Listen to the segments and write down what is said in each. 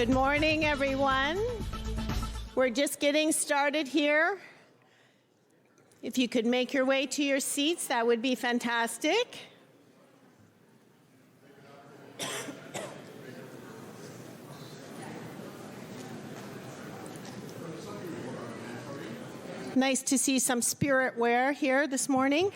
Good morning, everyone. We're just getting started here. If you could make your way to your seats, that would be fantastic. Nice to see some spirit wear here this morning.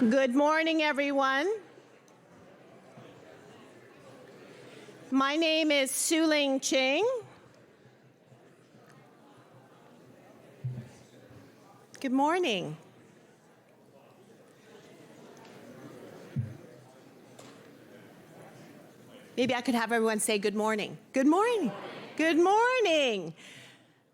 Good morning, everyone. My name is Su-Ling Ching. Good morning. Maybe I could have everyone say good morning. Good morning. Good morning.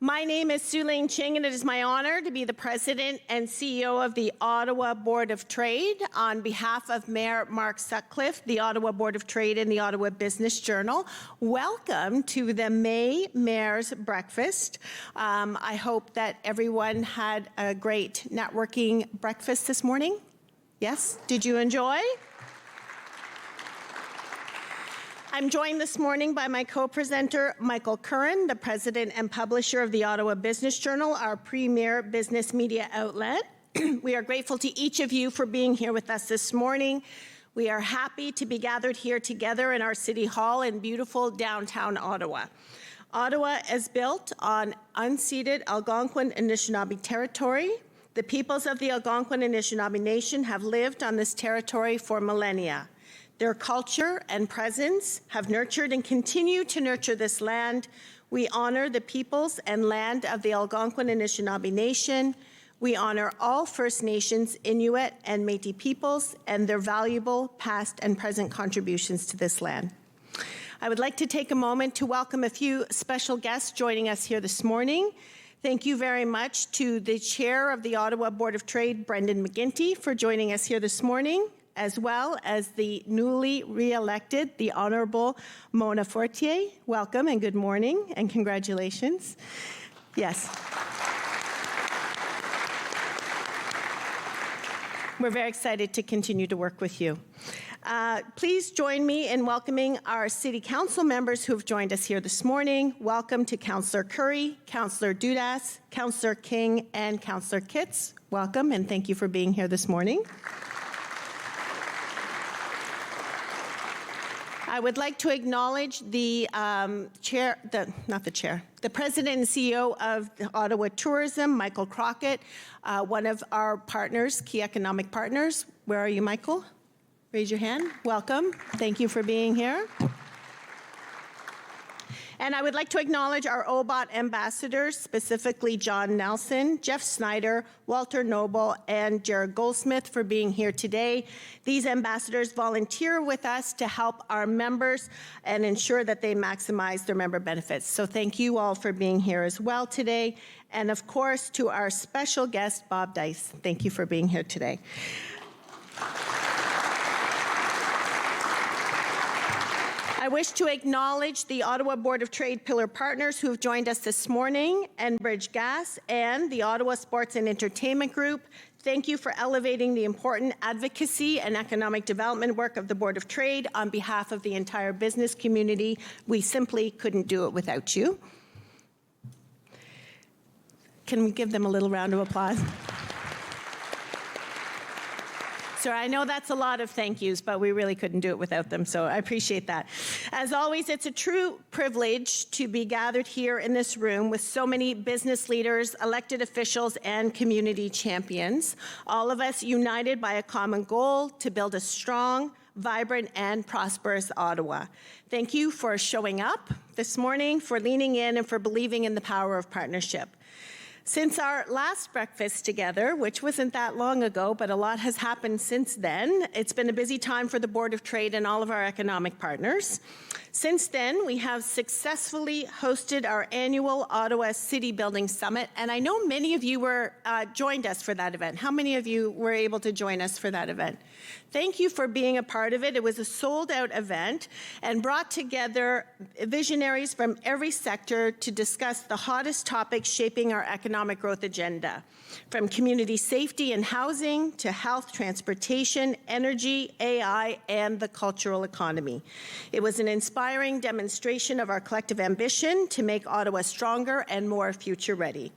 My name is Su-Ling Ching, and it is my honor to be the President and CEO of the Ottawa Board of Trade on behalf of Mayor Mark Sutcliffe, the Ottawa Board of Trade, and the Ottawa Business Journal. Welcome to the May Mayor's Breakfast. I hope that everyone had a great networking breakfast this morning. Yes? Did you enjoy? I'm joined this morning by my co-presenter, Michael Curran, the president and publisher of the Ottawa Business Journal, our premier business media outlet. We are grateful to each of you for being here with us this morning. We are happy to be gathered here together in our City Hall in beautiful downtown Ottawa. Ottawa is built on unceded Algonquin and Anishinaabe territory. The peoples of the Algonquin and Anishinaabe Nation have lived on this territory for millennia. Their culture and presence have nurtured and continue to nurture this land. We honor the peoples and land of the Algonquin and Anishinaabe Nation. We honor all First Nations, Inuit, and Métis peoples and their valuable past and present contributions to this land. I would like to take a moment to welcome a few special guests joining us here this morning. Thank you very much to the Chair of the Ottawa Board of Trade, Brendan McGuinty, for joining us here this morning, as well as the newly re-elected, the Honourable Mona Fortier. Welcome and good morning and congratulations. Yes. We're very excited to continue to work with you. Please join me in welcoming our City Council members who have joined us here this morning. Welcome to Councillor Curry, Councillor Dudas, Councillor King, and Councillor Kitts. Welcome and thank you for being here this morning. I would like to acknowledge the the President and CEO of the Ottawa Tourism, Michael Crockett, one of our partners, key economic partners. Where are you, Michael? Raise your hand. Welcome. Thank you for being here. And I would like to acknowledge our OBOT ambassadors, specifically John Nelson, Jeff Snyder, Walter Noble, and Jared Goldsmith for being here today. These ambassadors volunteer with us to help our members and ensure that they maximize their member benefits. So thank you all for being here as well today. And of course, to our special guest, Bob Dyce. Thank you for being here today. I wish to acknowledge the Ottawa Board of Trade Pillar Partners who have joined us this morning, Enbridge Gas and the Ottawa Sports and Entertainment Group. Thank you for elevating the important advocacy and economic development work of the Board of Trade on behalf of the entire business community. We simply couldn't do it without you. Can we give them a little round of applause? Sir, I know that's a lot of thank yous, but we really couldn't do it without them, so I appreciate that. As always, it's a true privilege to be gathered here in this room with so many business leaders, elected officials, and community champions, all of us united by a common goal to build a strong, vibrant, and prosperous Ottawa. Thank you for showing up this morning, for leaning in, and for believing in the power of partnership. Since our last breakfast together, which wasn't that long ago, but a lot has happened since then, it's been a busy time for the Board of Trade and all of our economic partners. Since then, we have successfully hosted our annual Ottawa City Building Summit, and I know many of you joined us for that event. How many of you were able to join us for that event? Thank you for being a part of it. It was a sold-out event and brought together visionaries from every sector to discuss the hottest topics shaping our economic growth agenda, from community safety and housing to health, transportation, energy, AI, and the cultural economy. It was an inspiring demonstration of our collective ambition to make Ottawa stronger and more future-ready.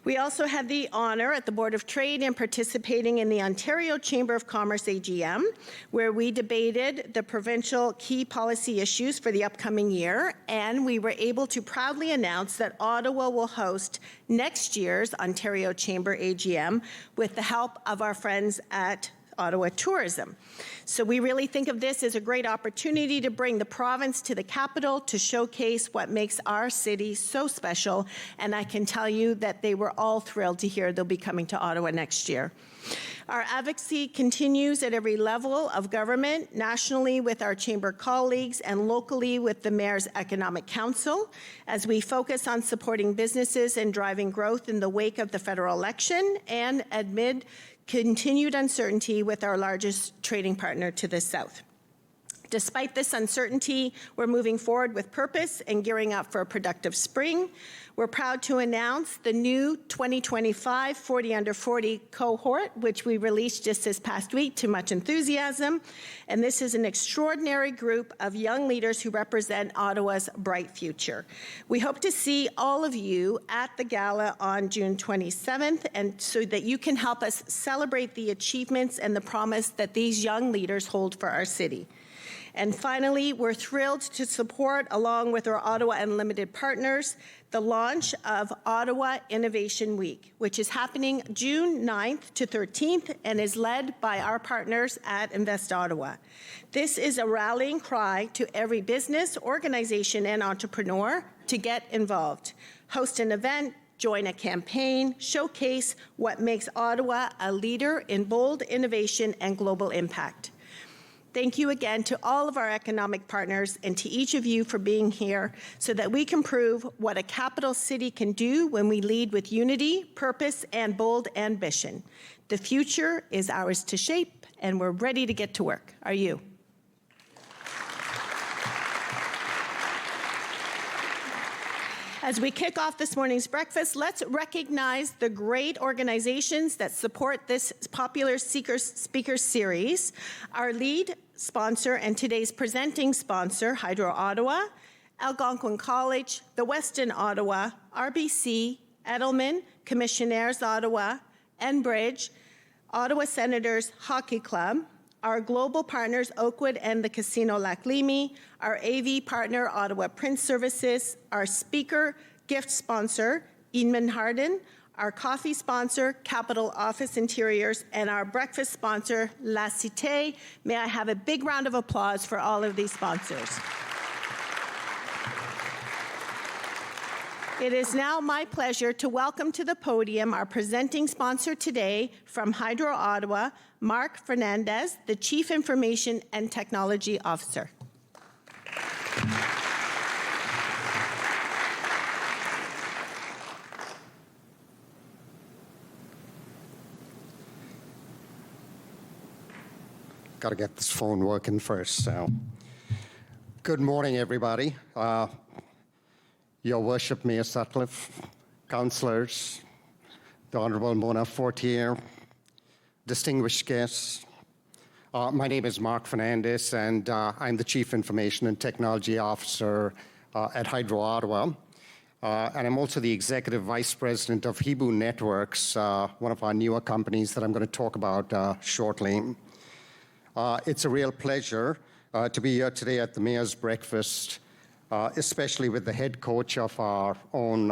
We also had the honor at the Board of Trade in participating in the Ontario Chamber of Commerce AGM, where we debated the provincial key policy issues for the upcoming year, and we were able to proudly announce that Ottawa will host next year's Ontario Chamber AGM with the help of our friends at Ottawa Tourism. So we really think of this as a great opportunity to bring the province to the capital to showcase what makes our city so special, and I can tell you that they were all thrilled to hear they'll be coming to Ottawa next year. Our advocacy continues at every level of government, nationally with our chamber colleagues and locally with the Mayor's Economic Council, as we focus on supporting businesses and driving growth in the wake of the federal election and amid continued uncertainty with our largest trading partner to the south. Despite this uncertainty, we're moving forward with purpose and gearing up for a productive spring. We're proud to announce the new 2025 40 Under 40 cohort, which we released just this past week to much enthusiasm. And this is an extraordinary group of young leaders who represent Ottawa's bright future. We hope to see all of you at the gala on June 27th, and so that you can help us celebrate the achievements and the promise that these young leaders hold for our city. And finally, we're thrilled to support, along with our Ottawa Unlimited partners, the launch of Ottawa Innovation Week, which is happening June 9th to 13th and is led by our partners at Invest Ottawa. This is a rallying cry to every business, organization, and entrepreneur to get involved. Host an event, join a campaign, showcase what makes Ottawa a leader in bold innovation and global impact. Thank you again to all of our economic partners and to each of you for being here so that we can prove what a capital city can do when we lead with unity, purpose, and bold ambition. The future is ours to shape, and we're ready to get to work. Are you? As we kick off this morning's breakfast, let's recognize the great organizations that support this popular speaker series. Our lead sponsor and today's presenting sponsor, Hydro Ottawa, Algonquin College, the Westin Ottawa, RBC, Edelman, Commissionaires Ottawa, Enbridge, Ottawa Senators Hockey Club, our global partners, Oakwood and the Casino Lac Limi, our AV partner, Ottawa Print Services, our speaker gift sponsor, Inman Harden, our coffee sponsor, Capital Office Interiors, and our breakfast sponsor, La Cité. May I have a big round of applause for all of these sponsors. It is now my pleasure to welcome to the podium our presenting sponsor today from Hydro Ottawa, Mark Fernandez, the Chief Information and Technology Officer. Got to get this phone working first. So, good morning, everybody. Your Worship, Mayor Sutcliffe, councillors, the Honourable Mona Fortier, distinguished guests. My name is Mark Fernandez, and I'm the Chief Information and Technology Officer at Hydro Ottawa. And I'm also the Executive Vice President of Hebrew Networks, one of our newer companies that I'm going to talk about shortly. It's a real pleasure to be here today at the Mayor's Breakfast, especially with the head coach of our own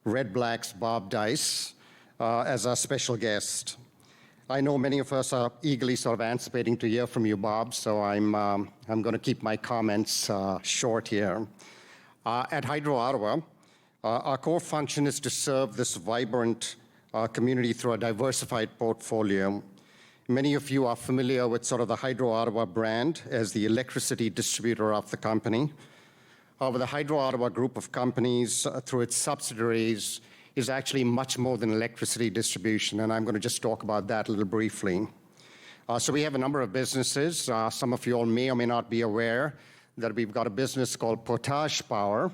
REDBLACKS, Bob Dyce, as our special guest. I know many of us are eagerly sort of anticipating to hear from you, Bob, so I'm going to keep my comments short here. At Hydro Ottawa, Our core function is to serve this vibrant community through a diversified portfolio. Many of you are familiar with sort of the Hydro Ottawa brand as the electricity distributor of the company. However, the Hydro Ottawa group of companies, through its subsidiaries, is actually much more than electricity distribution, and I'm going to just talk about that a little briefly. So we have a number of businesses. Some of you all may or may not be aware that we've got a business called Portage Power,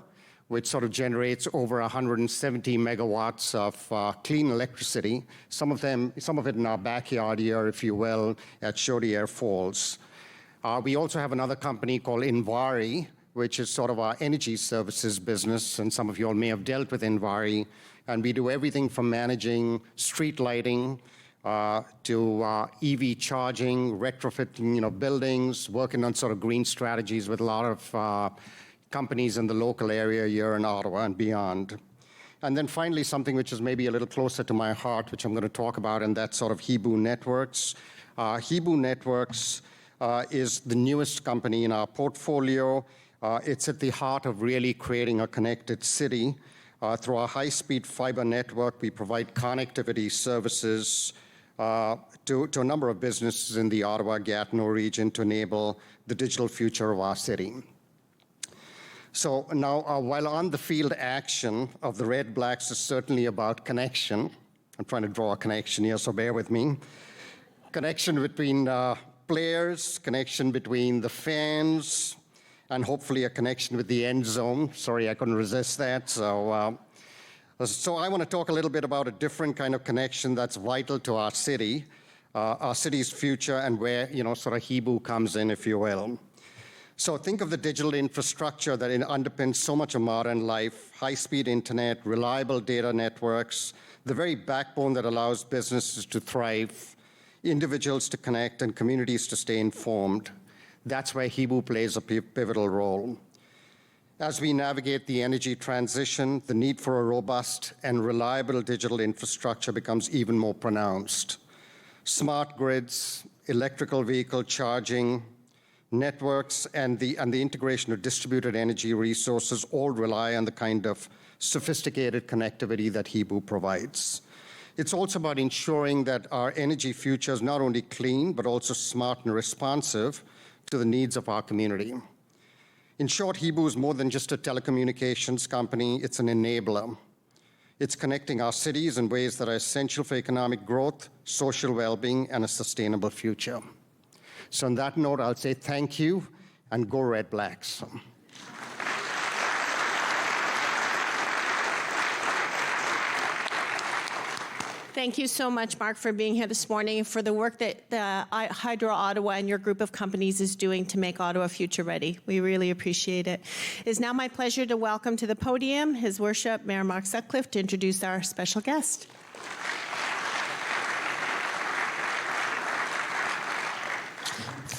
which sort of generates over 170 megawatts of clean electricity, some of it in our backyard here, if you will, at Chaudière Falls. We also have another company called Invari, which is sort of our energy services business, and some of you all may have dealt with Invari, and we do everything from managing street lighting, to EV charging, retrofitting, buildings, working on sort of green strategies with a lot of companies in the local area here in Ottawa and beyond. And then finally, something which is maybe a little closer to my heart, which I'm going to talk about, and that's sort of Hibu Networks. Hibu Networks is the newest company in our portfolio. It's at the heart of really creating a connected city. Through our high-speed fiber network, we provide connectivity services to a number of businesses in the Ottawa-Gatineau region to enable the digital future of our city. So now, while on the field action of the Red Blacks is certainly about connection, I'm trying to draw a connection here, so bear with me. Connection between players, connection between the fans, and hopefully a connection with the end zone. Sorry, I couldn't resist that. So I want to talk a little bit about a different kind of connection that's vital to our city's future, and where, sort of Hibu comes in, if you will. So think of the digital infrastructure that underpins so much of modern life: high-speed internet, reliable data networks, the very backbone that allows businesses to thrive, individuals to connect, and communities to stay informed. That's where Hibu plays a pivotal role. As we navigate the energy transition, the need for a robust and reliable digital infrastructure becomes even more pronounced. Smart grids, electrical vehicle charging, networks, and the integration of distributed energy resources all rely on the kind of sophisticated connectivity that Hibu provides. It's also about ensuring that our energy future is not only clean, but also smart and responsive to the needs of our community. In short, Hibu is more than just a telecommunications company, it's an enabler. It's connecting our cities in ways that are essential for economic growth, social well-being, and a sustainable future. So on that note, I'll say thank you, and go Red Blacks. Thank you so much, Mark, for being here this morning and for the work that Hydro Ottawa and your group of companies is doing to make Ottawa future ready. We really appreciate it. It is now my pleasure to welcome to the podium His Worship Mayor Mark Sutcliffe to introduce our special guest.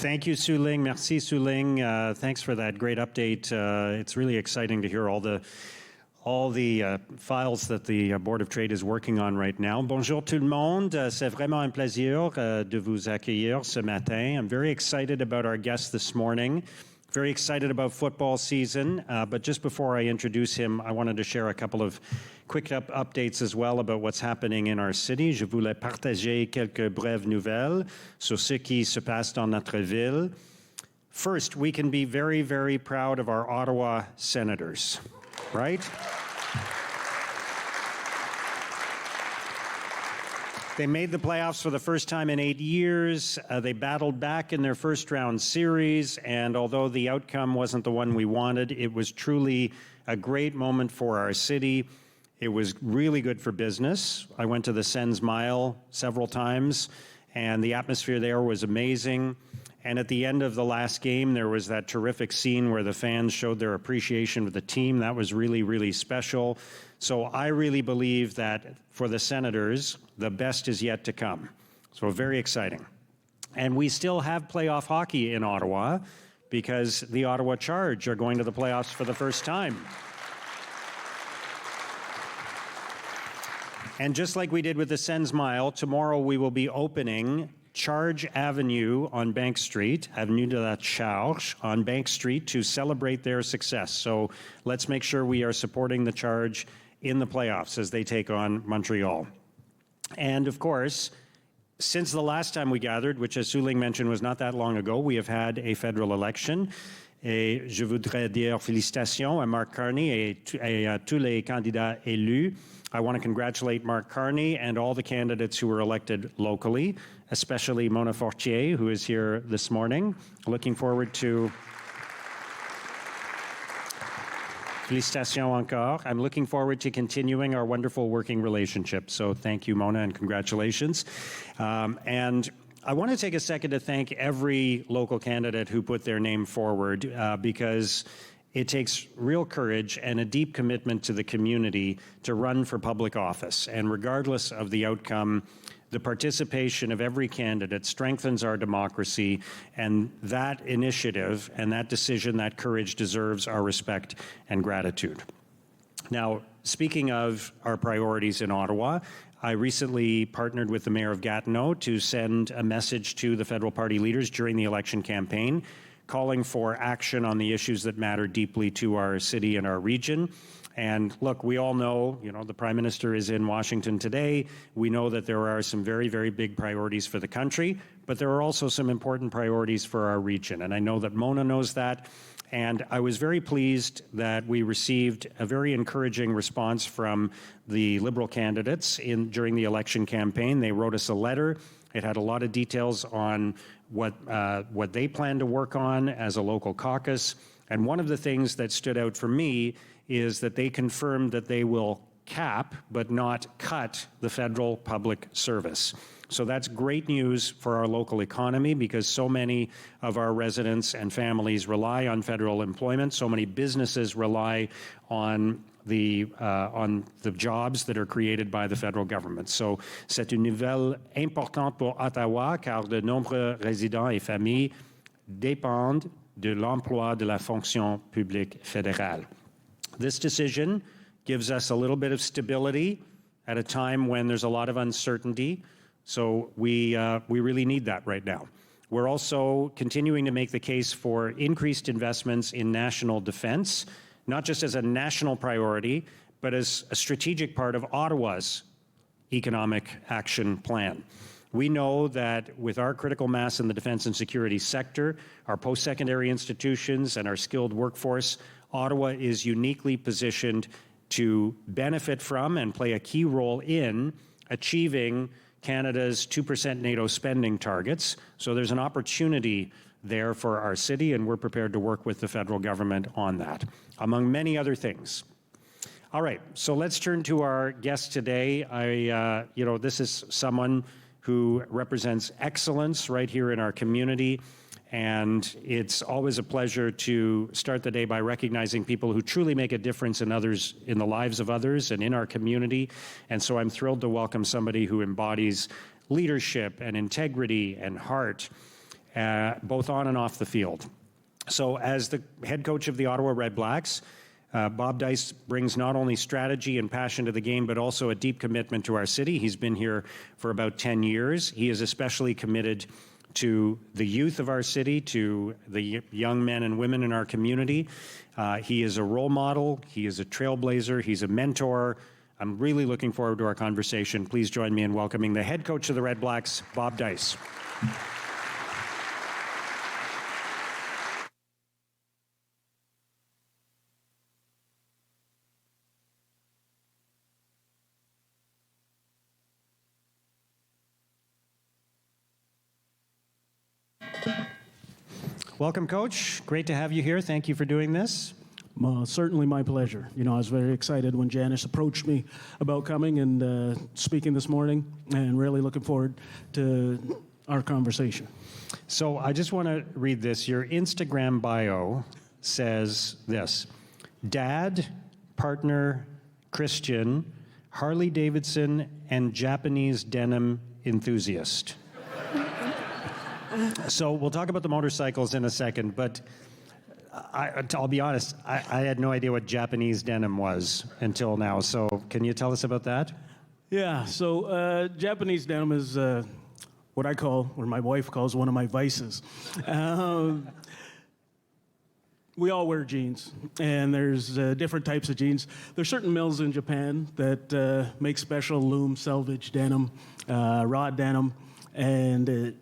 Thank you, Su-Ling. Merci, Su-Ling. Thanks for that great update. It's really exciting to hear all the files that the Board of Trade is working on right now. Bonjour tout le monde. C'est vraiment un plaisir de vous accueillir ce matin. I'm very excited about our guest this morning. Very excited about football season. But just before I introduce him, I wanted to share a couple of quick updates as well about what's happening in our city. Je voulais partager quelques brèves nouvelles sur ce qui se passe dans notre ville. First, we can be very, very proud of our Ottawa Senators, right? They made the playoffs for the first time in 8 years. They battled back in their first round series, and although the outcome wasn't the one we wanted, it was truly a great moment for our city. It was really good for business. I went to the Sens Mile several times, and the atmosphere there was amazing. And at the end of the last game, there was that terrific scene where the fans showed their appreciation of the team. That was really, really special. So I really believe that for the Senators, the best is yet to come. So very exciting. And we still have playoff hockey in Ottawa because the Ottawa Charge are going to the playoffs for the first time. And just like we did with the Sens Mile, tomorrow we will be opening Charge Avenue on Bank Street, Avenue de la Charge on Bank Street, to celebrate their success. So let's make sure we are supporting the Charge in the playoffs as they take on Montreal. And of course, since the last time we gathered, which as Suling mentioned was not that long ago, we have had a federal election. Et je voudrais dire félicitations à Mark Carney et à tous les candidats élus. I want to congratulate Mark Carney and all the candidates who were elected locally, especially Mona Fortier, who is here this morning. Looking forward to... Félicitations encore. I'm looking forward to continuing our wonderful working relationship. So thank you, Mona, and congratulations. And I want to take a second to thank every local candidate who put their name forward because it takes real courage and a deep commitment to the community to run for public office. And regardless of the outcome, the participation of every candidate strengthens our democracy, and that initiative and that decision, that courage deserves our respect and gratitude. Now, speaking of our priorities in Ottawa, I recently partnered with the Mayor of Gatineau to send a message to the federal party leaders during the election campaign, calling for action on the issues that matter deeply to our city and our region. And look, we all know, the Prime Minister is in Washington today. We know that there are some very, very big priorities for the country, but there are also some important priorities for our region. And I know that Mona knows that. And I was very pleased that we received a very encouraging response from the Liberal candidates during the election campaign. They wrote us a letter. It had a lot of details on what they plan to work on as a local caucus. And one of the things that stood out for me is that they confirmed that they will cap but not cut the federal public service. So that's great news for our local economy because so many of our residents and families rely on federal employment. So many businesses rely on the jobs that are created by the federal government. So c'est une nouvelle importante pour Ottawa car de nombreux résidents et familles dépendent de l'emploi de la fonction publique fédérale. This decision gives us a little bit of stability at a time when there's a lot of uncertainty. So we really need that right now. We're also continuing to make the case for increased investments in national defense, not just as a national priority, but as a strategic part of Ottawa's economic action plan. We know that with our critical mass in the defense and security sector, our post-secondary institutions, and our skilled workforce, Ottawa is uniquely positioned to benefit from and play a key role in achieving Canada's 2% NATO spending targets. So there's an opportunity there for our city, and we're prepared to work with the federal government on that, among many other things. All right, so let's turn to our guest today. This is someone who represents excellence right here in our community. And it's always a pleasure to start the day by recognizing people who truly make a difference in the lives of others and in our community. And so I'm thrilled to welcome somebody who embodies leadership and integrity and heart, both on and off the field. So as the head coach of the Ottawa REDBLACKS, Bob Dyce brings not only strategy and passion to the game, but also a deep commitment to our city. He's been here for about 10 years. He is especially committed to the youth of our city, to the young men and women in our community. He is a role model. He is a trailblazer. He's a mentor. I'm really looking forward to our conversation. Please join me in welcoming the head coach of the REDBLACKS, Bob Dyce. Welcome, Coach. Great to have you here. Thank you for doing this. Certainly my pleasure. I was very excited when Janice approached me about coming and speaking this morning, and really looking forward to our conversation. So I just want to read this. Your Instagram bio says this: Dad, partner, Christian, Harley Davidson, and Japanese denim enthusiast. So we'll talk about the motorcycles in a second, but I'll be honest, I had no idea what Japanese denim was until now. So can you tell us about that? Yeah, so Japanese denim is what I call, or my wife calls, one of my vices. We all wear jeans, and there's different types of jeans. There's certain mills in Japan that make special loom, selvage denim, raw denim, and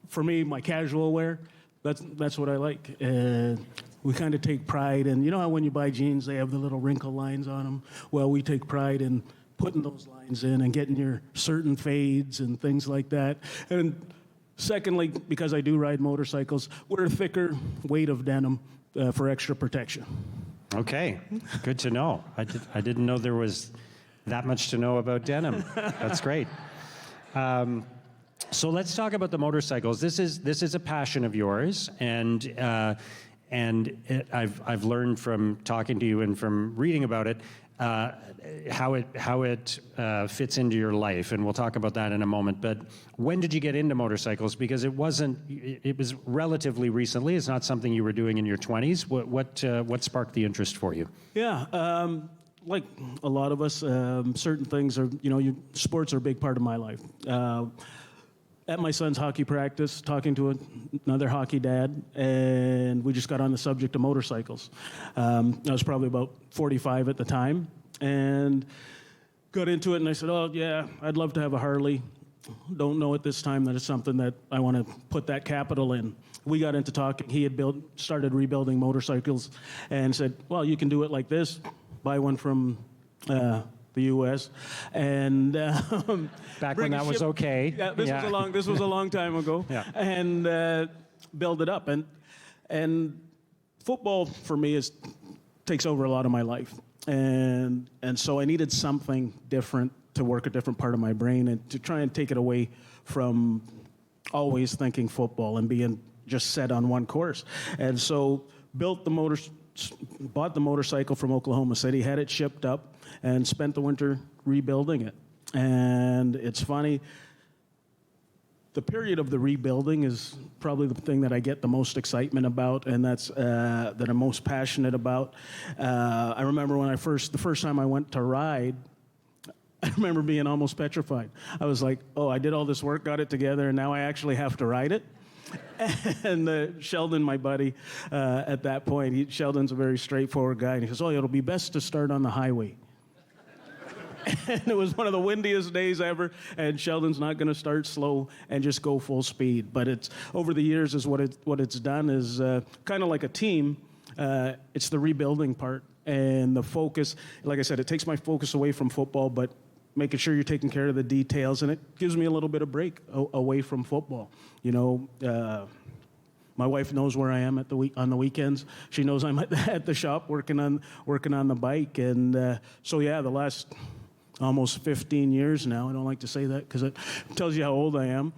for me, my casual wear, that's what I like. We kind of take pride in, you know how when you buy jeans, they have the little wrinkle lines on them? Well, we take pride in putting those lines in and getting your certain fades and things like that. And secondly, because I do ride motorcycles, wear a thicker weight of denim for extra protection. Okay, good to know. I didn't know there was that much to know about denim. That's great. So let's talk about the motorcycles. This is a passion of yours, and I've learned from talking to you and from reading about it how it fits into your life, and we'll talk about that in a moment. But when did you get into motorcycles? Because it was relatively recently. It's not something you were doing in your 20s. What sparked the interest for you? Yeah, like a lot of us, certain things are, sports are a big part of my life. At my son's hockey practice, talking to another hockey dad, and we just got on the subject of motorcycles. I was probably about 45 at the time, and got into it, and I said, oh, yeah, I'd love to have a Harley. Don't know at this time that it's something that I want to put that capital in. We got into talking. He had started rebuilding motorcycles, and said, well, you can do it like this. Buy one from the U.S. and back when that was okay. Yeah, this was a long time ago. Yeah. And build it up, and football for me takes over a lot of my life, and so I needed something different to work a different part of my brain and to try and take it away from always thinking football and being just set on one course, and so bought the motorcycle from Oklahoma City, had it shipped up, and spent the winter rebuilding it. And it's funny, the period of the rebuilding is probably the thing that I get the most excitement about, and that I'm most passionate about. I remember when the first time I went to ride, I remember being almost petrified. I was like, oh, I did all this work, got it together, and now I actually have to ride it. And Sheldon, my buddy, at that point, Sheldon's a very straightforward guy, and he says, oh, it'll be best to start on the highway. And it was one of the windiest days ever, and Sheldon's not going to start slow and just go full speed. But it's over the years is what it's done is kind of like a team. It's the rebuilding part and the focus. Like I said, it takes my focus away from football, but making sure you're taking care of the details, and it gives me a little bit of break away from football. My wife knows where I am on the weekends. She knows I'm at the shop working on the bike, and so yeah, the last almost 15 years now. I don't like to say that because it tells you how old I am.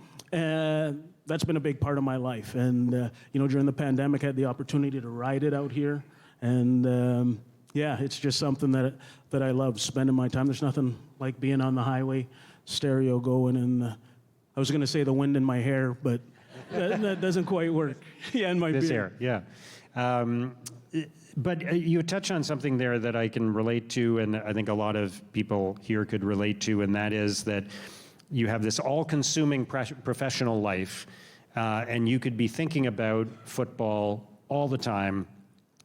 That's been a big part of my life, and during the pandemic, I had the opportunity to ride it out here, and yeah, it's just something that I love, spending my time. There's nothing like being on the highway, stereo going, and I was going to say the wind in my hair, but that doesn't quite work. Yeah, in my this beard. hair, yeah. But you touch on something there that I can relate to, and I think a lot of people here could relate to, and that is that you have this all-consuming professional life, and you could be thinking about football all the time.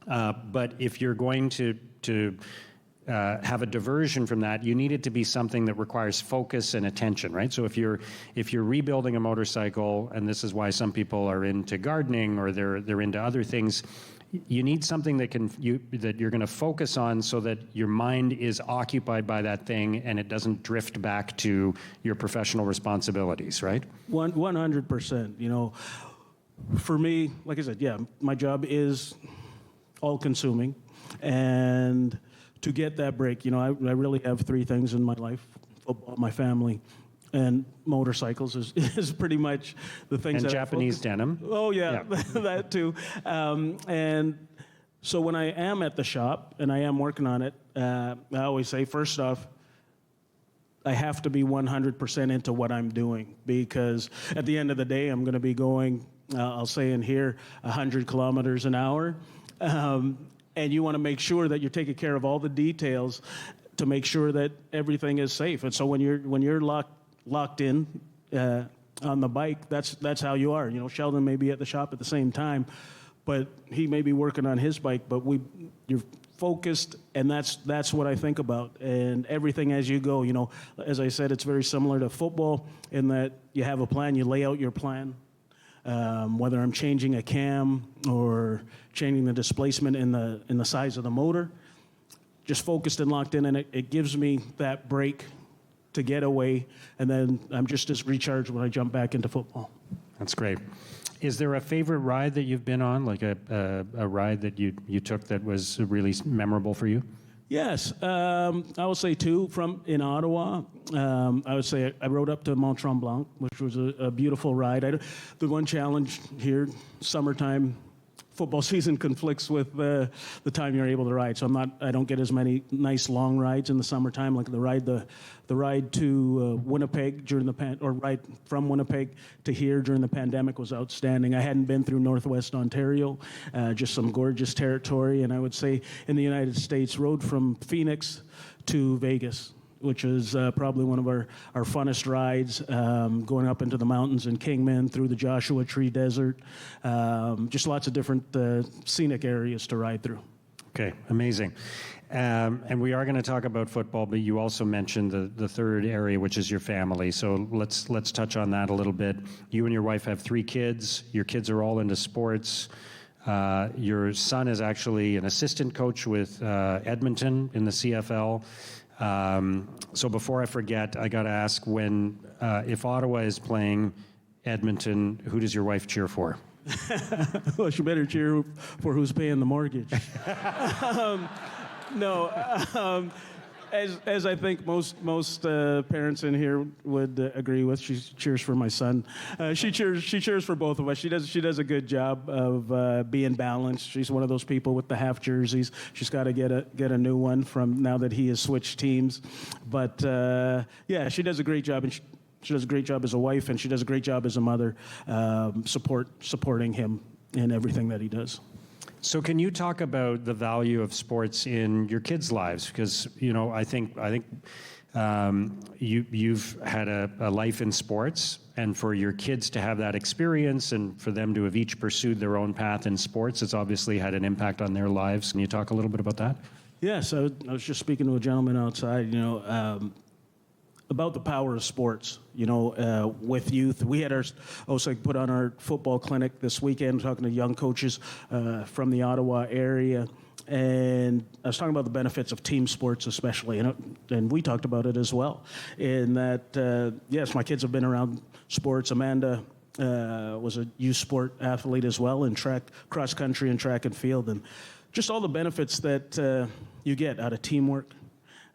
But if you're going to have a diversion from that, you need it to be something that requires focus and attention, right? So if you're rebuilding a motorcycle, and this is why some people are into gardening or they're into other things, you need something that you're going to focus on so that your mind is occupied by that thing and it doesn't drift back to your professional responsibilities, right? 100%. For me, like I said, yeah, my job is all-consuming, and to get that break, I really have three things in my life: football, my family, and motorcycles is pretty much the things. And that Japanese denim. Oh yeah. That too. And so when I am at the shop and I am working on it, I always say, first off, I have to be 100% into what I'm doing, because at the end of the day, I'm going to be going, I'll say in here, 100 kilometers an hour. And you want to make sure that you're taking care of all the details to make sure that everything is safe. And so when you're locked in, on the bike, that's how you are. You know, Sheldon may be at the shop at the same time, but he may be working on his bike, but you're focused, and that's what I think about. And everything as you go, you know, as I said, it's very similar to football in that you have a plan, you lay out your plan. Whether I'm changing a cam or changing the displacement in the size of the motor, just focused and locked in, and it gives me that break to get away, and then I'm just as recharged when I jump back into football. That's great. Is there a favorite ride that you've been on, like a ride that you took that was really memorable for you? Yes, I will say two in Ottawa. I would say I rode up to Mont Tremblant, which was a beautiful ride. The one challenge here, summertime, football season conflicts with the time you're able to ride. So I don't get as many nice long rides in the summertime, like the ride to Winnipeg ride from Winnipeg to here during the pandemic was outstanding. I hadn't been through Northwest Ontario, just some gorgeous territory, and I would say in the United States, rode from Phoenix to Vegas, which is probably one of our funnest rides, going up into the mountains in Kingman, through the Joshua Tree Desert, just lots of different scenic areas to ride through. Okay, amazing. And we are going to talk about football, but you also mentioned the third area, which is your family. So let's touch on that a little bit. You and your wife have 3 kids. Your kids are all into sports. Your son is actually an assistant coach with Edmonton in the CFL. So before I forget, I got to ask, if Ottawa is playing Edmonton, who does your wife cheer for? Well, she better cheer for who's paying the mortgage. As I think most parents in here would agree with, she cheers for my son. She cheers for both of us. She does a good job of being balanced. She's one of those people with the half jerseys. She's got to get a new one from now that he has switched teams. But yeah, she does a great job, and she does a great job as a wife, and she does a great job as a mother, supporting him in everything that he does. So can you talk about the value of sports in your kids' lives? Because, you know, I think you've had a life in sports, and for your kids to have that experience and for them to have each pursued their own path in sports, it's obviously had an impact on their lives. Can you talk a little bit about that? Yes, I was just speaking to a gentleman outside, about the power of sports, with youth. We had put on our football clinic this weekend, talking to young coaches from the Ottawa area, and I was talking about the benefits of team sports especially, and we talked about it as well, in that, yes, my kids have been around sports. Amanda was a youth sport athlete as well, in cross country and track and field, and just all the benefits that you get out of teamwork.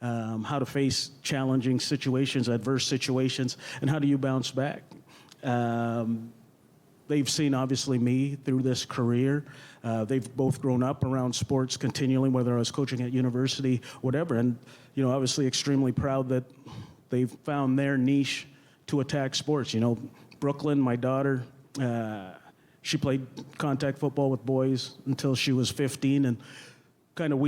How to face challenging situations, adverse situations, and how do you bounce back? They've seen, obviously, me through this career. They've both grown up around sports continually, whether I was coaching at university, whatever. And, obviously extremely proud that they've found their niche to attack sports. Brooklyn, my daughter, she played contact football with boys until she was 15, and kind of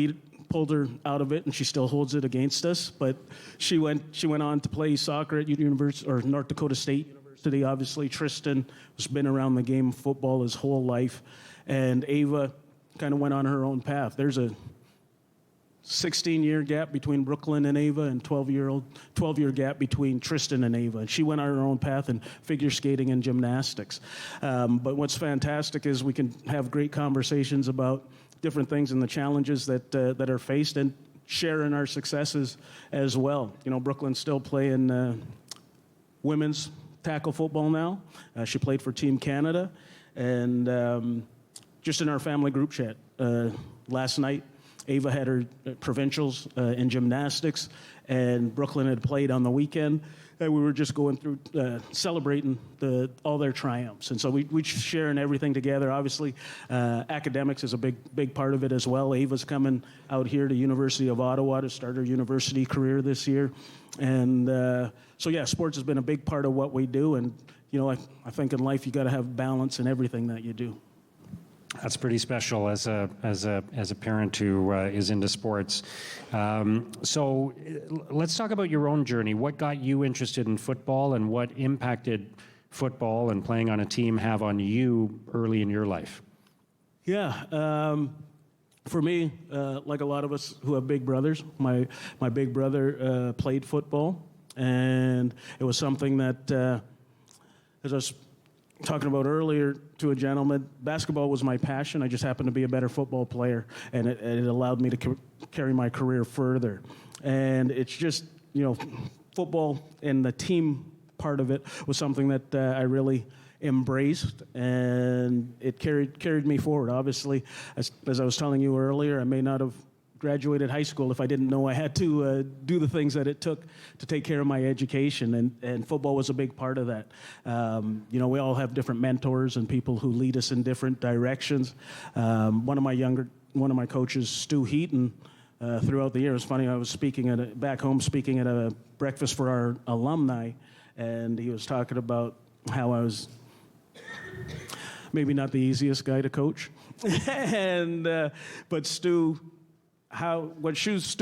pulled her out of it, and she still holds it against us. But she went on to play soccer at North Dakota State University. Obviously, Tristan has been around the game of football his whole life, and Ava kind of went on her own path. There's a 16-year gap between Brooklyn and Ava, and 12-year gap between Tristan and Ava. And she went on her own path in figure skating and gymnastics. But what's fantastic is we can have great conversations about different things and the challenges that are faced, and sharing our successes as well. Brooklyn's still playing women's tackle football now. She played for Team Canada, and just in our family group chat last night, Ava had her provincials in gymnastics, and Brooklyn had played on the weekend. And we were just going through celebrating all their triumphs. And so we sharing everything together. Obviously, academics is a big part of it as well. Ava's coming out here to University of Ottawa to start her university career this year. And so, yeah, sports has been a big part of what we do. And, I think in life you got to have balance in everything that you do. That's pretty special as a parent who is into sports. So let's talk about your own journey. What got you interested in football, and what impacted football and playing on a team have on you early in your life? Yeah. For me, like a lot of us who have big brothers, my big brother played football, and it was something that, as I was talking about earlier to a gentleman, basketball was my passion. I just happened to be a better football player, and it allowed me to carry my career further. And it's just, football and the team part of it was something that I really embraced, and it carried me forward. Obviously, as I was telling you earlier, I may not have graduated high school if I didn't know I had to do the things that it took to take care of my education, and football was a big part of that. We all have different mentors and people who lead us in different directions. One of my coaches, Stu Heaton, throughout the year, it was funny, I was back home speaking at a breakfast for our alumni, and he was talking about how I was maybe not the easiest guy to coach. But Stu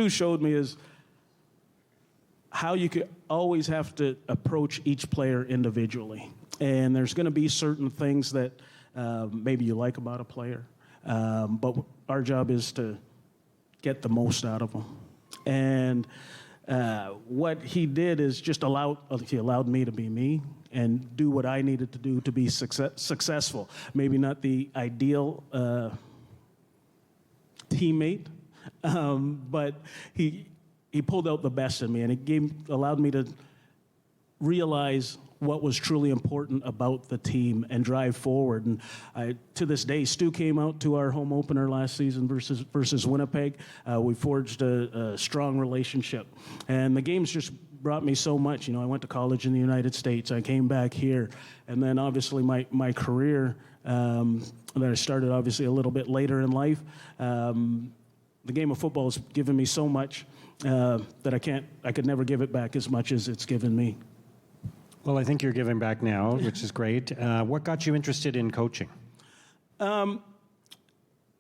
showed me is how you could always have to approach each player individually. And there's going to be certain things that maybe you like about a player, but our job is to get the most out of them. And what he did is just he allowed me to be me and do what I needed to do to be successful. Maybe not the ideal teammate, but he pulled out the best in me, and it allowed me to realize what was truly important about the team and drive forward. And to this day, Stu came out to our home opener last season versus Winnipeg. We forged a strong relationship, and the games just brought me so much. I went to college in the United States. I came back here, and then obviously my career that I started obviously a little bit later in life. The game of football has given me so much that I could never give it back as much as it's given me. Well, I think you're giving back now, which is great. What got you interested in coaching? One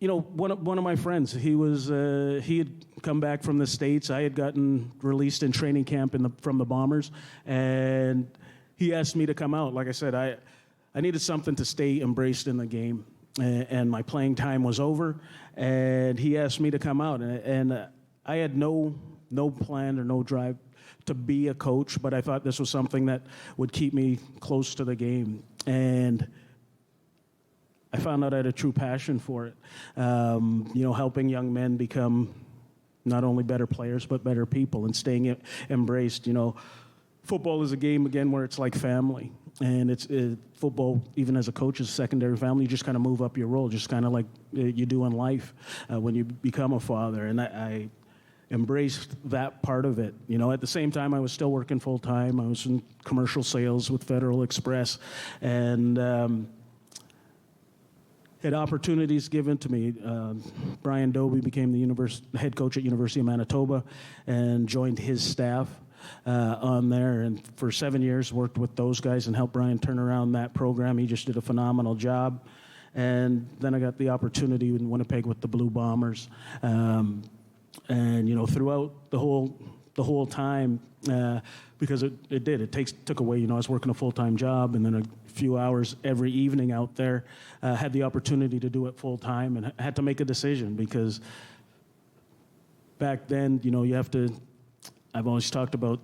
of my friends, he had come back from the States. I had gotten released in training camp from the Bombers, and he asked me to come out. Like I said, I needed something to stay embraced in the game, and my playing time was over, and he asked me to come out, and I had no plan or no drive to be a coach, but I thought this was something that would keep me close to the game, and I found out I had a true passion for it. Helping young men become not only better players, but better people, and staying embraced. Football is a game, again, where it's like family. And football, even as a coach, is a secondary family. You just kind of move up your role, just kind of like you do in life when you become a father. And I embraced that part of it. At the same time, I was still working full-time. I was in commercial sales with Federal Express. And had opportunities given to me. Brian Dobie became the head coach at University of Manitoba and joined his staff on there. And for 7 years, worked with those guys and helped Brian turn around that program. He just did a phenomenal job. And then I got the opportunity in Winnipeg with the Blue Bombers. Throughout the whole time, because it took away, I was working a full-time job and then a few hours every evening out there, had the opportunity to do it full-time, and had to make a decision because back then, I've always talked about,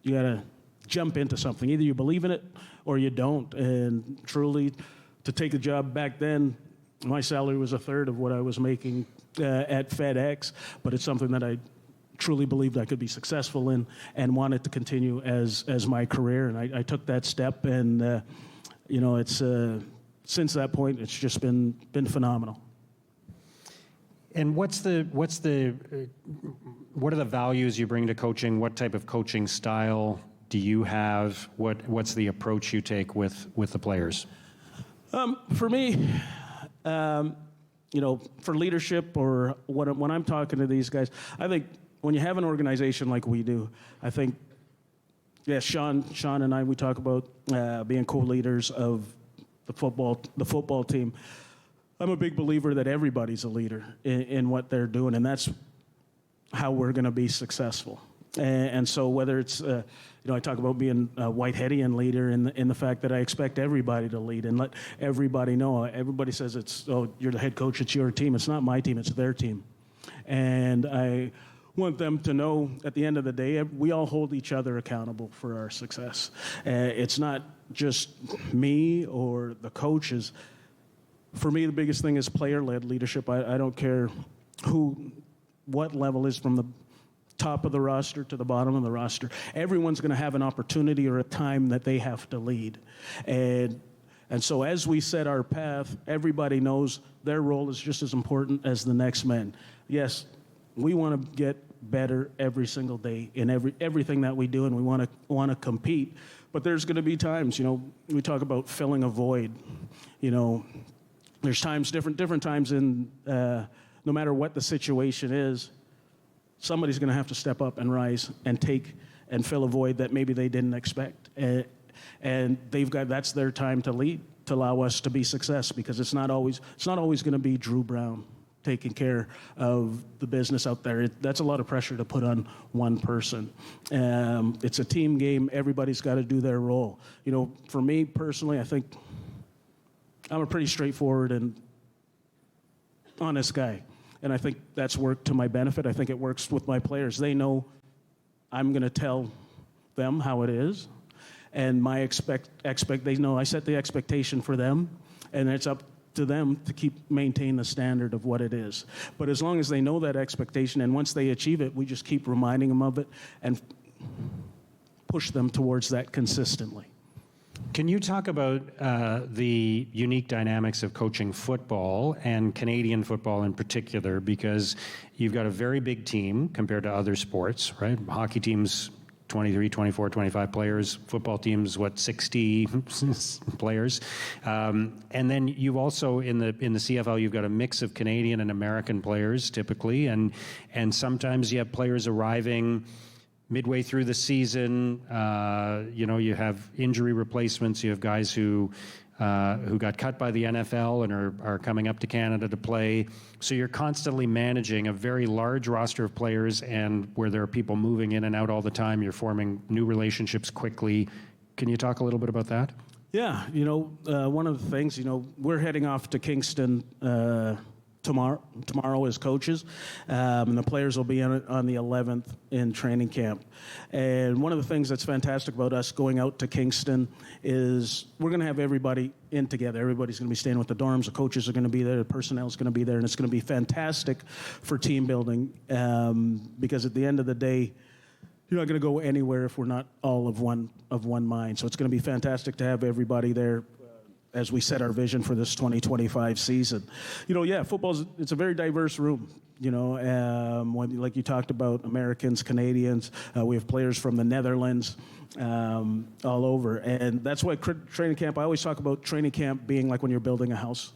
you gotta jump into something. Either you believe in it or you don't. And truly, to take a job back then, my salary was a third of what I was making at FedEx, but it's something that I truly believed I could be successful in and wanted to continue as my career. And I took that step, and it's since that point, it's just been phenomenal. And what are the values you bring to coaching? What type of coaching style do you have? What's the approach you take with the players? For me, for leadership, or when I'm talking to these guys, I think when you have an organization like we do, I think, Sean and I, we talk about being co-leaders of the football team. I'm a big believer that everybody's a leader in what they're doing, and that's how we're going to be successful. And so whether it's, I talk about being a Whiteheadian leader in the fact that I expect everybody to lead and let everybody know. Everybody says you're the head coach, it's your team. It's not my team, it's their team. And I want them to know at the end of the day, we all hold each other accountable for our success. It's not just me or the coaches. For me, the biggest thing is player-led leadership. I don't care what level is from the top of the roster to the bottom of the roster. Everyone's going to have an opportunity or a time that they have to lead. And so as we set our path, everybody knows their role is just as important as the next man. Yes, we want to get better every single day in everything that we do, and we want to compete. But there's going to be times, we talk about filling a void. There's times, different times in, no matter what the situation is, somebody's going to have to step up and rise and take and fill a void that maybe they didn't expect. And that's their time to lead, to allow us to be success, because it's not always going to be Drew Brown taking care of the business out there. That's a lot of pressure to put on one person. It's a team game. Everybody's got to do their role. For me personally, I think I'm a pretty straightforward and honest guy. And I think that's worked to my benefit. I think it works with my players. They know I'm going to tell them how it is. And they know I set the expectation for them, and it's up to them to maintain the standard of what it is. But as long as they know that expectation, and once they achieve it, we just keep reminding them of it and push them towards that consistently. Can you talk about the unique dynamics of coaching football and Canadian football in particular? Because you've got a very big team compared to other sports, right? Hockey teams, 23, 24, 25 players. Football teams, 60 players. And then you've also, in the CFL, you've got a mix of Canadian and American players typically. And sometimes you have players arriving midway through the season. You have injury replacements. You have guys who got cut by the NFL and are coming up to Canada to play. So you're constantly managing a very large roster of players, and where there are people moving in and out all the time, you're forming new relationships quickly. Can you talk a little bit about that? Yeah, one of the things, we're heading off to Kingston tomorrow as coaches, and the players will be on the 11th in training camp. And one of the things that's fantastic about us going out to Kingston is we're going to have everybody in together. Everybody's going to be staying with the dorms. The coaches are going to be there. The personnel is going to be there, and it's going to be fantastic for team building, because at the end of the day, you're not going to go anywhere if we're not all of one mind. So it's going to be fantastic to have everybody there as we set our vision for this 2025 season. It's a very diverse room. Like you talked about, Americans, Canadians, we have players from the Netherlands, all over. And that's why training camp, I always talk about training camp being like when you're building a house.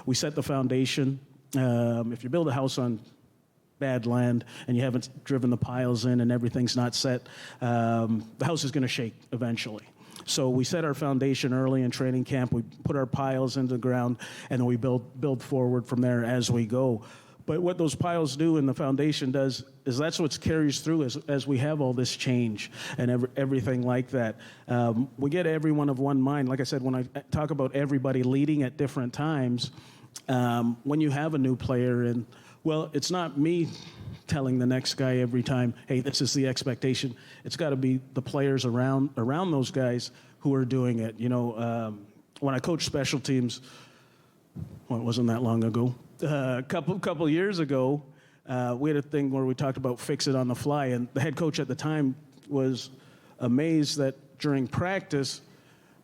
We set the foundation. If you build a house on bad land and you haven't driven the piles in and everything's not set, the house is going to shake eventually. So we set our foundation early in training camp. We put our piles into the ground, and then we build forward from there as we go. But what those piles do and the foundation does is that's what carries through as we have all this change and everything like that. We get everyone of one mind. Like I said, when I talk about everybody leading at different times, when you have a new player, and it's not me telling the next guy every time, hey, this is the expectation. It's got to be the players around those guys who are doing it. When I coached special teams, it wasn't that long ago. A couple years ago, we had a thing where we talked about fix it on the fly, and the head coach at the time was amazed that during practice,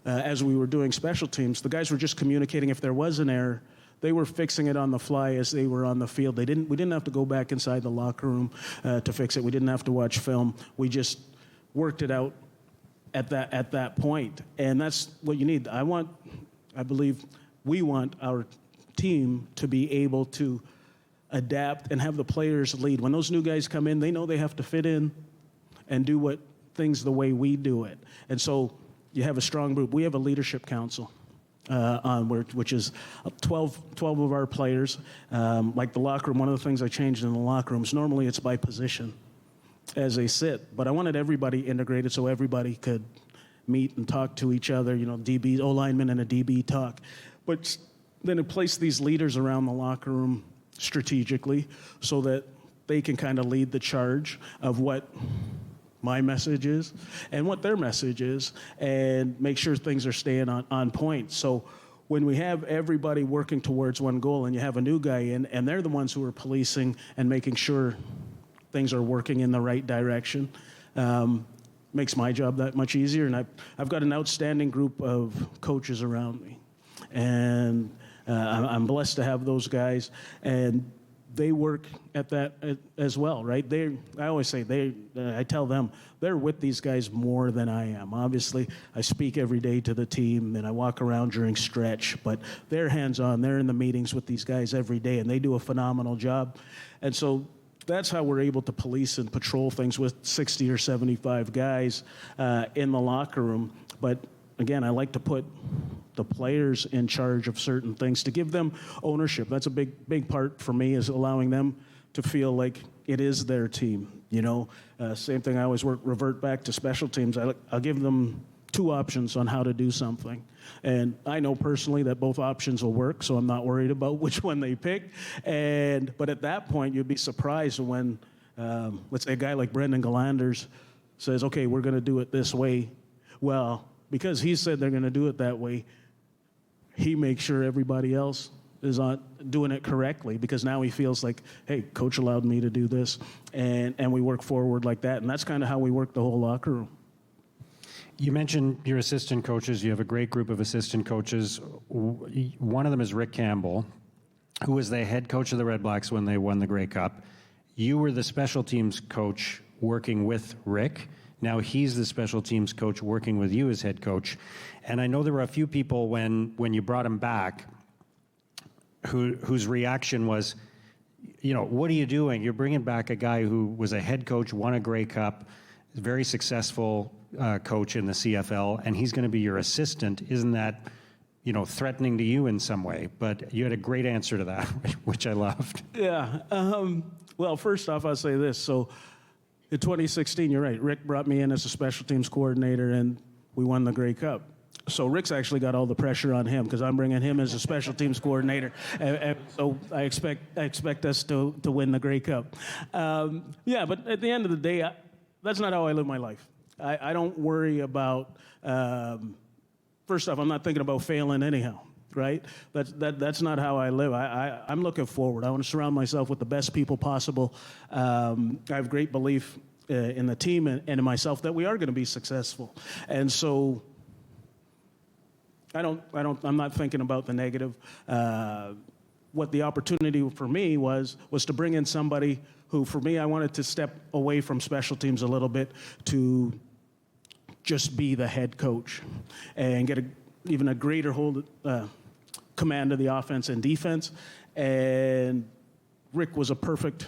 as we were doing special teams, the guys were just communicating if there was an error. They were fixing it on the fly as they were on the field. We didn't have to go back inside the locker room to fix it. We didn't have to watch film. We just worked it out at that point. And that's what you need. I believe we want our team to be able to adapt and have the players lead. When those new guys come in, they know they have to fit in and do things the way we do it. And so you have a strong group. We have a leadership council. Which is 12 of our players. Like the locker room, one of the things I changed in the locker rooms, normally it's by position. as they sit. But I wanted everybody integrated so everybody could meet and talk to each other, DB, O-lineman and a DB talk. But then it placed these leaders around the locker room strategically so that they can kind of lead the charge of what my message is and what their message is and make sure things are staying on point. So when we have everybody working towards one goal and you have a new guy in and they're the ones who are policing and making sure things are working in the right direction, makes my job that much easier. And I've got an outstanding group of coaches around me. And I'm blessed to have those guys. And they work at that as well, right? I always say, I tell them, they're with these guys more than I am. Obviously, I speak every day to the team, and I walk around during stretch, but they're hands-on. They're in the meetings with these guys every day, and they do a phenomenal job. And so that's how we're able to police and patrol things with 60 or 75 guys in the locker room. But again, I like to put the players in charge of certain things to give them ownership. That's a big part for me, is allowing them to feel like it is their team. Same thing. I always revert back to special teams. I'll give them two options on how to do something. And I know personally that both options will work, so I'm not worried about which one they pick. But at that point, you'd be surprised when, let's say a guy like Brendan Galanders says, okay, we're going to do it this way. Well, because he said they're going to do it that way, he makes sure everybody else is doing it correctly, because now he feels like, hey, coach allowed me to do this, and we work forward like that. And that's kind of how we work the whole locker room. You mentioned your assistant coaches. You have a great group of assistant coaches. One of them is Rick Campbell, who was the head coach of the Red Blacks when they won the Grey Cup. You were the special teams coach working with Rick. Now he's the special teams coach working with you as head coach. And I know there were a few people when you brought him back whose reaction was, what are you doing? You're bringing back a guy who was a head coach, won a Grey Cup, very successful coach in the CFL, and he's going to be your assistant. Isn't that, threatening to you in some way? But you had a great answer to that, which I loved. Yeah. Well, first off, I'll say this. So in 2016, you're right, Rick brought me in as a special teams coordinator, and we won the Grey Cup. So Rick's actually got all the pressure on him because I'm bringing him as a special teams coordinator. And so I expect us to win the Grey Cup. But at the end of the day, that's not how I live my life. I don't worry about, first off, I'm not thinking about failing anyhow, right? That's not how I live. I'm looking forward. I want to surround myself with the best people possible. I have great belief in the team and in myself that we are going to be successful. And so I'm not thinking about the negative. What the opportunity for me was to bring in somebody who, for me, I wanted to step away from special teams a little bit to just be the head coach and get even a greater command of the offense and defense. And Rick was a perfect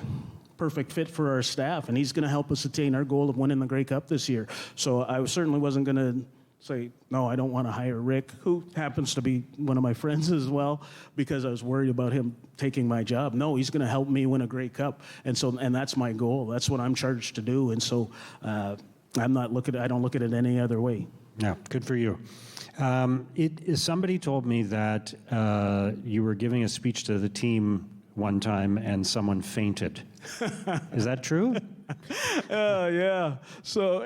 fit for our staff, and he's going to help us attain our goal of winning the Grey Cup this year. So I certainly wasn't going to say, no, I don't want to hire Rick, who happens to be one of my friends as well, because I was worried about him taking my job. No, he's going to help me win a Grey Cup. And that's my goal. That's what I'm charged to do. And so I don't look at it any other way. Yeah, good for you. Somebody told me that you were giving a speech to the team one time and someone fainted. Is that true? Yeah. So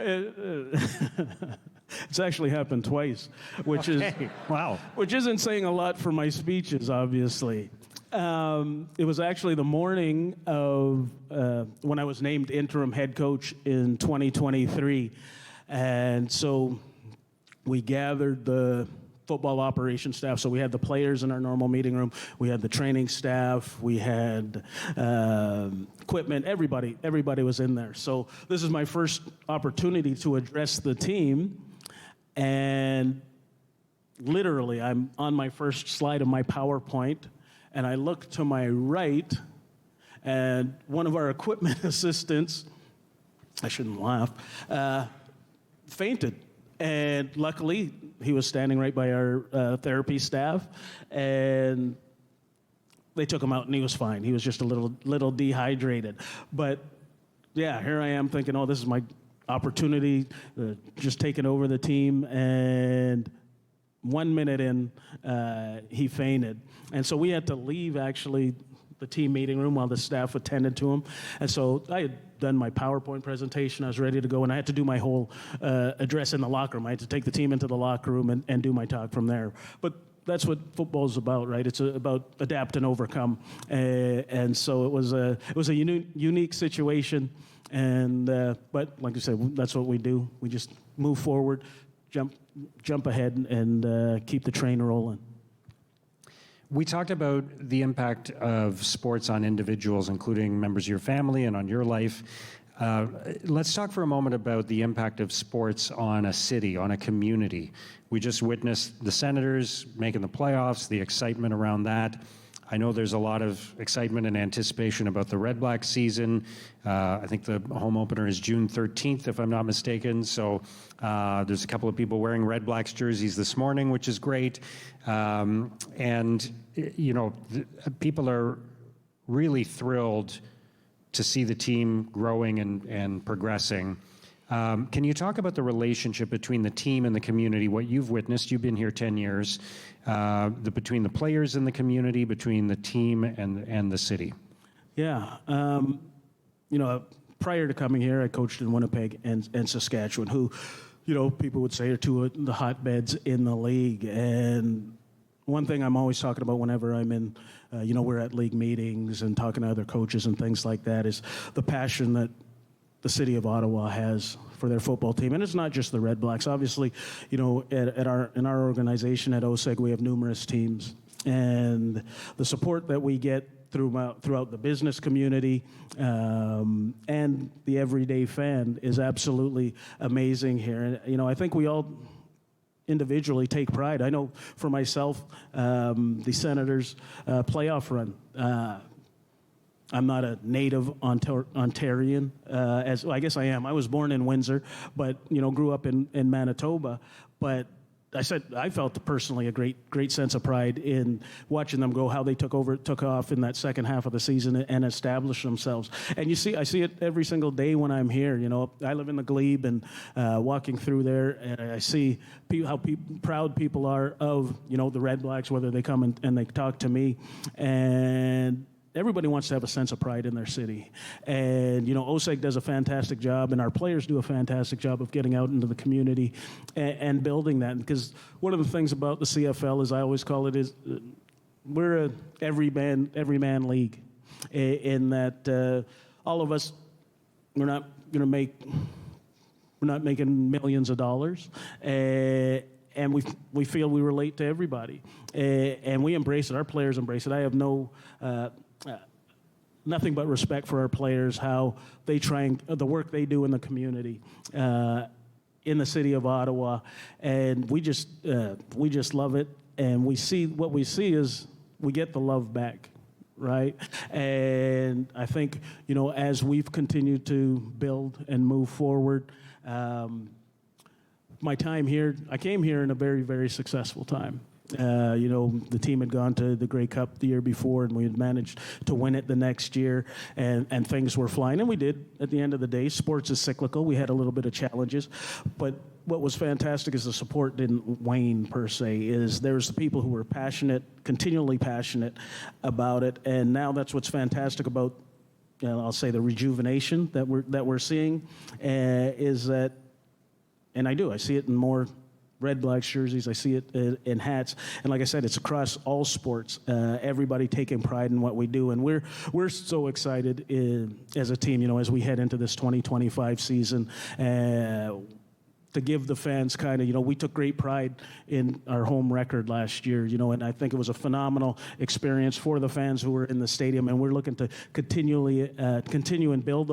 it's actually happened twice, which is wow. Which isn't saying a lot for my speeches, obviously. It was actually the morning of when I was named interim head coach in 2023, and so we gathered the football operations staff. So we had the players in our normal meeting room. We had the training staff. We had equipment. Everybody was in there. So this is my first opportunity to address the team. And literally, I'm on my first slide of my PowerPoint, and I look to my right, and one of our equipment assistants, I shouldn't laugh, fainted. And luckily, he was standing right by our therapy staff, and they took him out, and he was fine. He was just a little dehydrated. But yeah, here I am thinking, oh, this is my opportunity, just taking over the team, and 1 minute in, he fainted. And so we had to leave, actually, the team meeting room while the staff attended to him. And so I had done my PowerPoint presentation. I was ready to go, and I had to do my whole address in the locker room. I had to take the team into the locker room and do my talk from there. But that's what football is about, right? It's about adapt and overcome. And so it was a unique situation. And but like I said, that's what we do. We just move forward, jump ahead, and keep the train rolling. We talked about the impact of sports on individuals, including members of your family and on your life. Let's talk for a moment about the impact of sports on a city, on a community. We just witnessed the Senators making the playoffs, the excitement around that. I know there's a lot of excitement and anticipation about the REDBLACKS season. I think the home opener is June 13th, if I'm not mistaken. So there's a couple of people wearing REDBLACKS jerseys this morning, which is great. And, you know, people are really thrilled to see the team growing and progressing. Can you talk about the relationship between the team and the community, what you've witnessed? You've been here 10 years, between the players in the community, between the team and the city. Yeah. You know, prior to coming here, I coached in Winnipeg and Saskatchewan, who, you know, people would say are two of the hotbeds in the league. And one thing I'm always talking about whenever I'm in, you know, we're at league meetings and talking to other coaches and things like that, is the passion that the city of Ottawa has for their football team. And it's not just the REDBLACKS. Obviously, you know, in our organization at OSEG, we have numerous teams. And the support that we get throughout the business community and the everyday fan is absolutely amazing here. And, you know, I think we all individually take pride. I know for myself, the Senators' playoff run, I'm not a native Ontarian, as well, I guess I am. I was born in Windsor, but, you know, grew up in Manitoba. But I felt personally a great sense of pride in watching them go, how they took off in that second half of the season and established themselves. And I see it every single day when I'm here. You know, I live in the Glebe, and walking through there, and I see how proud people are of, you know, the REDBLACKS, whether they come and they talk to me. And everybody wants to have a sense of pride in their city. And, you know, OSEG does a fantastic job, and our players do a fantastic job of getting out into the community and building that. Because one of the things about the CFL, as I always call it, is we're a every man league, in that all of us, we're not making millions of dollars. And we feel we relate to everybody. And we embrace it. Our players embrace it. I have nothing but respect for our players, how they the work they do in the community, in the city of Ottawa, and we just love it. And what we see is we get the love back, right? And I think, you know, as we've continued to build and move forward, my time here, I came here in a very, very successful time. You know, the team had gone to the Grey Cup the year before, and we had managed to win it the next year, and things were flying. And we did, at the end of the day. Sports is cyclical. We had a little bit of challenges. But what was fantastic is the support didn't wane, per se. There's the people who were passionate, continually passionate about it. And now that's what's fantastic about, you know, I'll say, the rejuvenation that we're seeing, is that, and I see it in more REDBLACKS jerseys, I see it in hats, and like I said, it's across all sports. Everybody taking pride in what we do, and we're so excited as a team, you know, as we head into this 2025 season. To give the fans kind of, you know, we took great pride in our home record last year, you know, and I think it was a phenomenal experience for the fans who were in the stadium, and we're looking to continue and build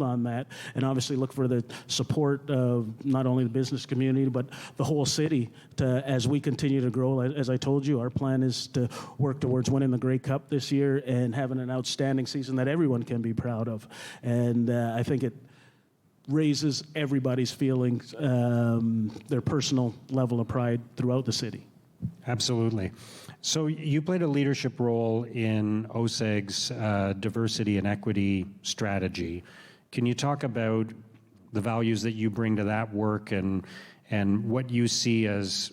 on that, and obviously look for the support of not only the business community, but the whole city as we continue to grow. As I told you, our plan is to work towards winning the Grey Cup this year and having an outstanding season that everyone can be proud of, and I think it raises everybody's feelings, their personal level of pride throughout the city. Absolutely. So you played a leadership role in OSEG's diversity and equity strategy. Can you talk about the values that you bring to that work and what you see as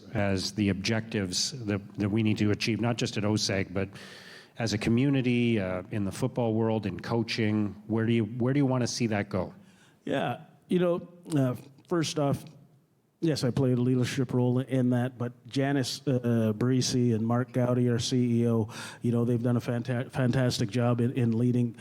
the objectives that we need to achieve, not just at OSAG, but as a community, in the football world, in coaching? Where do you want to see that go? Yeah, first off, yes, I played a leadership role in that, but Janice Barisi and Mark Gowdy, our CEO, they've done a fantastic job in leading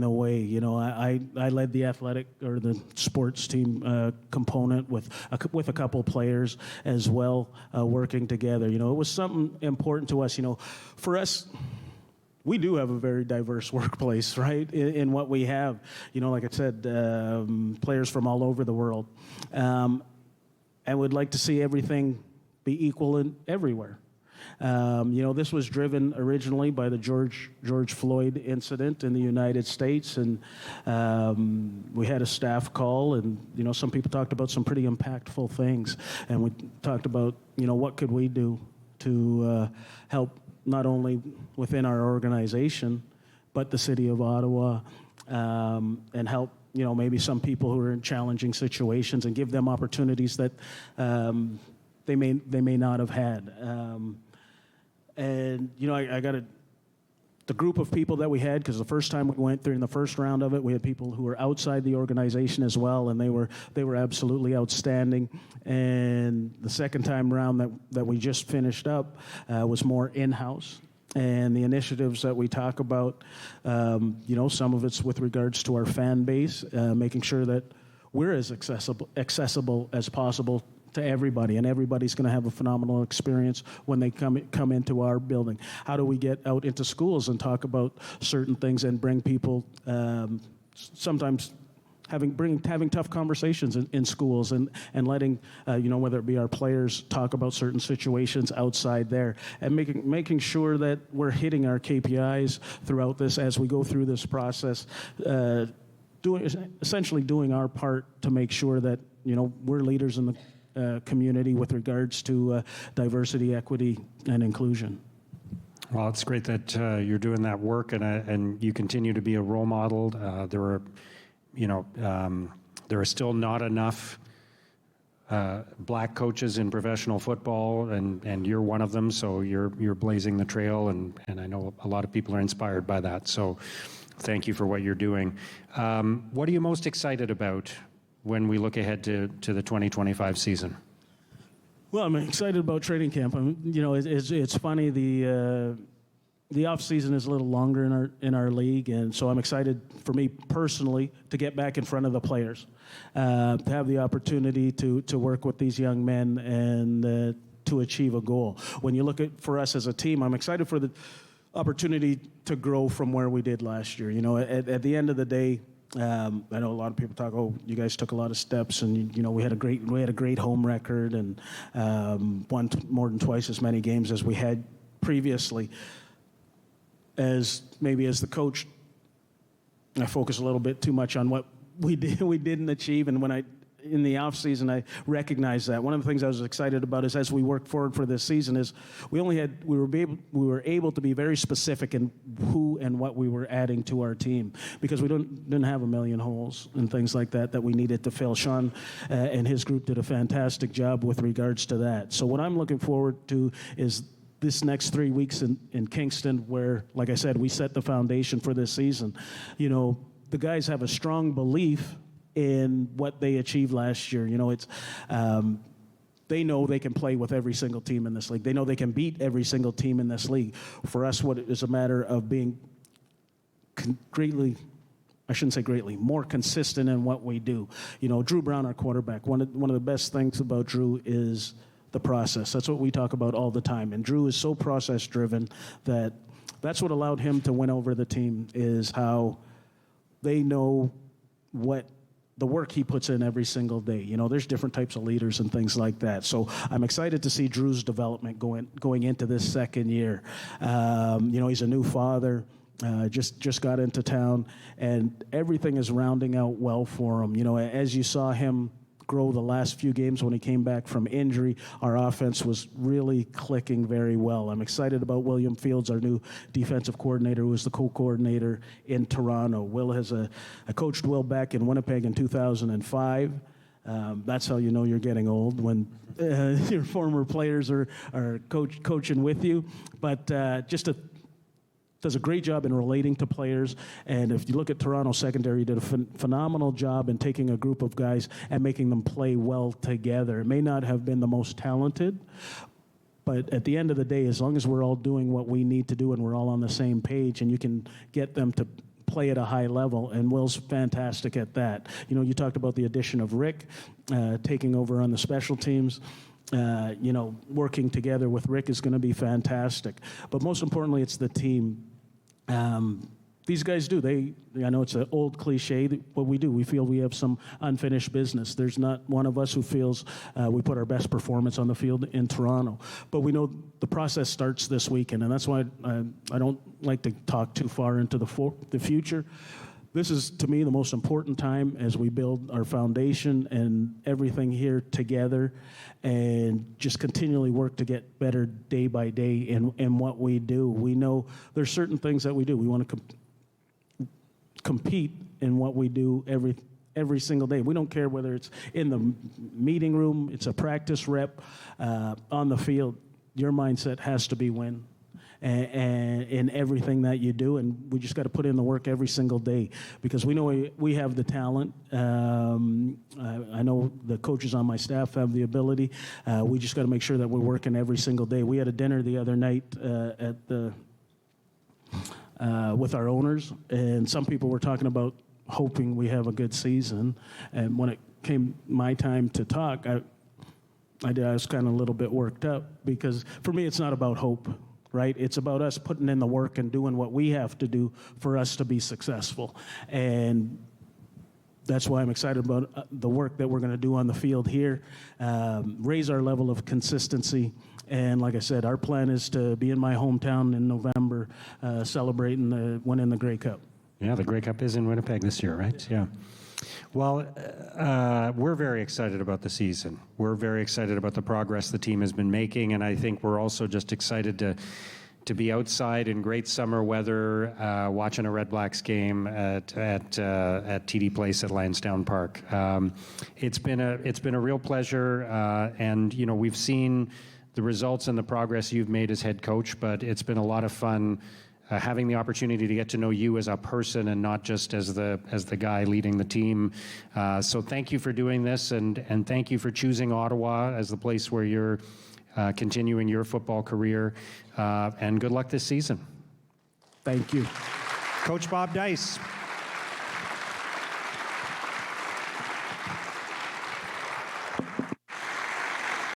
the way. I led the athletic or the sports team component with a couple players as well, working together. It was something important to us. For us, we do have a very diverse workplace, right, in what we have. Like I said, players from all over the world. And would like to see everything be equal everywhere. This was driven originally by the George Floyd incident in the United States, and we had a staff call, and some people talked about some pretty impactful things, and we talked about what could we do to help not only within our organization, but the city of Ottawa, and help maybe some people who are in challenging situations and give them opportunities that they may not have had. I got the group of people that we had, because the first time we went during the first round of it, we had people who were outside the organization as well, and they were absolutely outstanding. And the second time round that we just finished up was more in-house. And the initiatives that we talk about, some of it's with regards to our fan base, making sure that we're as accessible as possible to everybody, and everybody's going to have a phenomenal experience when they come into our building. How do we get out into schools and talk about certain things and bring people, sometimes having tough conversations in schools and letting whether it be our players talk about certain situations outside there, and making sure that we're hitting our KPIs throughout this as we go through this process, essentially doing our part to make sure that we're leaders in the community with regards to diversity, equity, and inclusion. Well, it's great that you're doing that work, and you continue to be a role model. There are still not enough black coaches in professional football, and you're one of them. So you're blazing the trail, and I know a lot of people are inspired by that. So thank you for what you're doing. What are you most excited about when we look ahead to the 2025 season? Well, I'm excited about training camp. It's funny, the off season is a little longer in our league, and so I'm excited for me personally to get back in front of the players, to have the opportunity to work with these young men and to achieve a goal. When you look for us as a team, I'm excited for the opportunity to grow from where we did last year. At the end of the day, I know a lot of people talk, you guys took a lot of steps, and we had a great home record and won more than twice as many games as we had previously. As the coach, I focus a little bit too much on what we didn't achieve, and in the off season, I recognize that. One of the things I was excited about is as we work forward for this season is we were able to be very specific in who and what we were adding to our team, because we didn't have a million holes and things like that we needed to fill. Sean and his group did a fantastic job with regards to that. So what I'm looking forward to is this next 3 weeks in Kingston, where, like I said, we set the foundation for this season. The guys have a strong belief in what they achieved last year. They know they can play with every single team in this league. They know they can beat every single team in this league. For us, what it is a matter of being more consistent in what we do. Drew Brown, our quarterback, one of the best things about Drew is the process. That's what we talk about all the time. And Drew is so process-driven that's what allowed him to win over the team, is how they know what the work he puts in every single day. There's different types of leaders and things like that. So I'm excited to see Drew's development going into this second year. He's a new father, just got into town, and everything is rounding out well for him. As you saw him grow the last few games when he came back from injury. Our offense was really clicking very well. I'm excited about William Fields, our new defensive coordinator, who was the co-coordinator in Toronto. Will has I coached Will back in Winnipeg in 2005. That's how you know you're getting old, when your former players are coaching with you. But does a great job in relating to players. And if you look at Toronto secondary, did a phenomenal job in taking a group of guys and making them play well together. It may not have been the most talented, but at the end of the day, as long as we're all doing what we need to do and we're all on the same page, and you can get them to play at a high level, and Will's fantastic at that. You know, you talked about the addition of Rick taking over on the special teams. You know, working together with Rick is going to be fantastic. But most importantly, it's the team. These guys do. I know it's an old cliche, but we do. We feel we have some unfinished business. There's not one of us who feels we put our best performance on the field in Toronto. But we know the process starts this weekend, and that's why I don't like to talk too far into the future. This is, to me, the most important time as we build our foundation and everything here together, and just continually work to get better day by day in what we do. We know there's certain things that we do. We want to compete in what we do every single day. We don't care whether it's in the meeting room, it's a practice rep, on the field. Your mindset has to be win. And in everything that you do, and we just got to put in the work every single day, because we know we have the talent. I know the coaches on my staff have the ability. We just got to make sure that we're working every single day. We had a dinner the other night with our owners, and some people were talking about hoping we have a good season. And when it came my time to talk, I was kind of a little bit worked up, because for me, it's not about hope. Right? It's about us putting in the work and doing what we have to do for us to be successful. And that's why I'm excited about the work that we're going to do on the field here, raise our level of consistency. And like I said, our plan is to be in my hometown in November, celebrating winning the Grey Cup. Yeah, the Grey Cup is in Winnipeg this year, right? Yeah. Well, we're very excited about the season. We're very excited about the progress the team has been making, and I think we're also just excited to be outside in great summer weather, watching a REDBLACKS game at TD Place at Lansdowne Park. It's been a real pleasure, and you know, we've seen the results and the progress you've made as head coach, but it's been a lot of fun. Having the opportunity to get to know you as a person and not just as the guy leading the team. So thank you for doing this, and thank you for choosing Ottawa as the place where you're continuing your football career. And good luck this season. Thank you. Coach Bob Dyce.